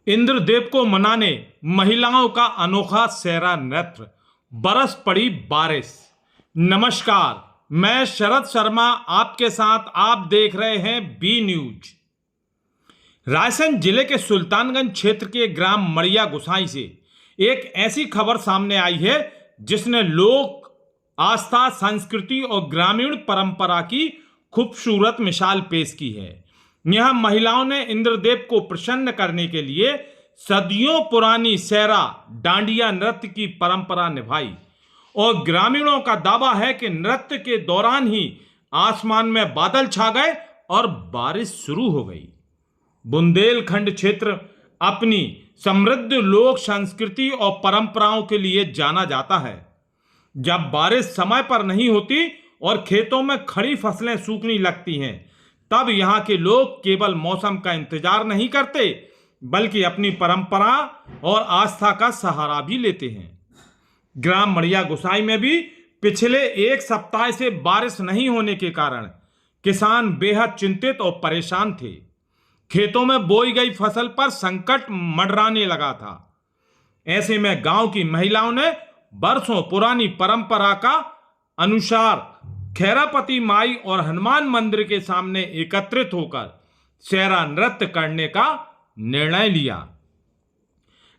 इंद्रदेव को मनाने महिलाओं का अनोखा सेहरा नृत्य, बरस पड़ी बारिश। नमस्कार, मैं शरद शर्मा आपके साथ। आप देख रहे हैं बी न्यूज। रायसेन जिले के सुल्तानगंज क्षेत्र के ग्राम मड़िया गुसाई से एक ऐसी खबर सामने आई है जिसने लोक आस्था, संस्कृति और ग्रामीण परंपरा की खूबसूरत मिसाल पेश की है। यहां महिलाओं ने इंद्रदेव को प्रसन्न करने के लिए सदियों पुरानी सेहरा डांडिया नृत्य की परंपरा निभाई और ग्रामीणों का दावा है कि नृत्य के दौरान ही आसमान में बादल छा गए और बारिश शुरू हो गई। बुंदेलखंड क्षेत्र अपनी समृद्ध लोक संस्कृति और परंपराओं के लिए जाना जाता है। जब बारिश समय पर नहीं होती और खेतों में खड़ी फसलें सूखने लगती हैं, तब यहाँ के लोग केवल मौसम का इंतजार नहीं करते बल्कि अपनी परंपरा और आस्था का सहारा भी लेते हैं। ग्राम मड़िया गुसाई में भी पिछले एक सप्ताह से बारिश नहीं होने के कारण किसान बेहद चिंतित और परेशान थे। खेतों में बोई गई फसल पर संकट मंडराने लगा था। ऐसे में गांव की महिलाओं ने बरसों पुरानी परंपरा का अनुसार खैरापति माई और हनुमान मंदिर के सामने एकत्रित होकर सेहरा नृत्य करने का निर्णय लिया।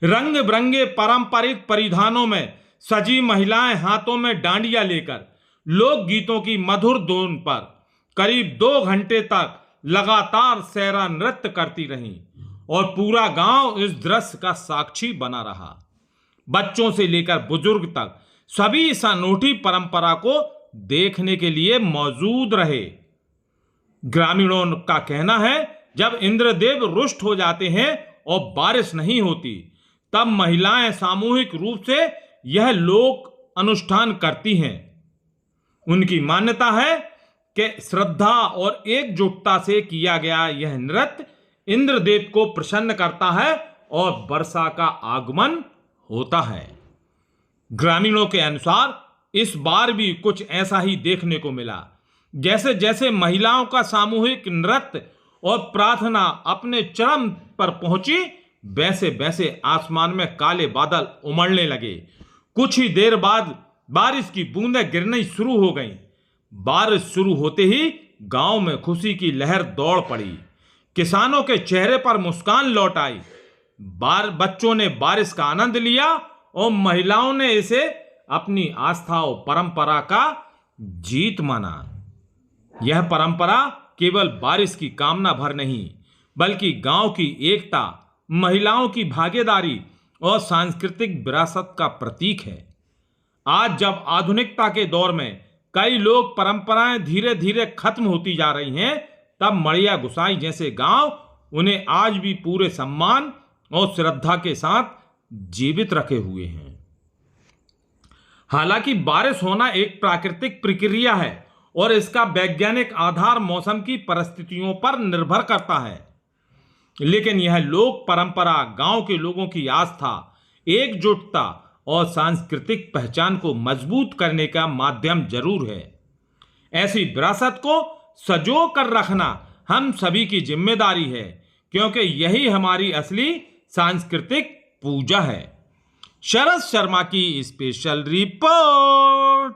रंग बिरंगे पारंपरिक परिधानों में सजी महिलाएं हाथों में डांडिया लेकर लोक गीतों की मधुर धुन पर करीब 2 घंटे तक लगातार सेहरा नृत्य करती रहीं और पूरा गांव इस दृश्य का साक्षी बना रहा। बच्चों से लेकर बुजुर्ग तक सभी इस अनूठी परंपरा को देखने के लिए मौजूद रहे। ग्रामीणों का कहना है, जब इंद्रदेव रुष्ट हो जाते हैं और बारिश नहीं होती, तब महिलाएं सामूहिक रूप से यह लोक अनुष्ठान करती हैं। उनकी मान्यता है कि श्रद्धा और एकजुटता से किया गया यह नृत्य इंद्रदेव को प्रसन्न करता है और वर्षा का आगमन होता है। ग्रामीणों के अनुसार इस बार भी कुछ ऐसा ही देखने को मिला। जैसे जैसे महिलाओं का सामूहिक नृत्य और प्रार्थना अपने चरम पर पहुंची, वैसे वैसे आसमान में काले बादल उमड़ने लगे। कुछ ही देर बाद बारिश की बूंदें गिरनी शुरू हो गईं। बारिश शुरू होते ही गांव में खुशी की लहर दौड़ पड़ी। किसानों के चेहरे पर मुस्कान लौट आई। बच्चों ने बारिश का आनंद लिया और महिलाओं ने इसे अपनी आस्था और परंपरा का जीत माना। यह परंपरा केवल बारिश की कामना भर नहीं, बल्कि गांव की एकता, महिलाओं की भागीदारी और सांस्कृतिक विरासत का प्रतीक है। आज जब आधुनिकता के दौर में कई लोक परंपराएं धीरे धीरे खत्म होती जा रही हैं, तब मड़िया गुसाई जैसे गांव उन्हें आज भी पूरे सम्मान और श्रद्धा के साथ जीवित रखे हुए हैं। हालांकि बारिश होना एक प्राकृतिक प्रक्रिया है और इसका वैज्ञानिक आधार मौसम की परिस्थितियों पर निर्भर करता है, लेकिन यह लोक परंपरा गांव के लोगों की आस्था, एकजुटता और सांस्कृतिक पहचान को मजबूत करने का माध्यम जरूर है। ऐसी विरासत को संजो कर रखना हम सभी की जिम्मेदारी है, क्योंकि यही हमारी असली सांस्कृतिक पूजा है। शरद शर्मा की स्पेशल रिपोर्ट।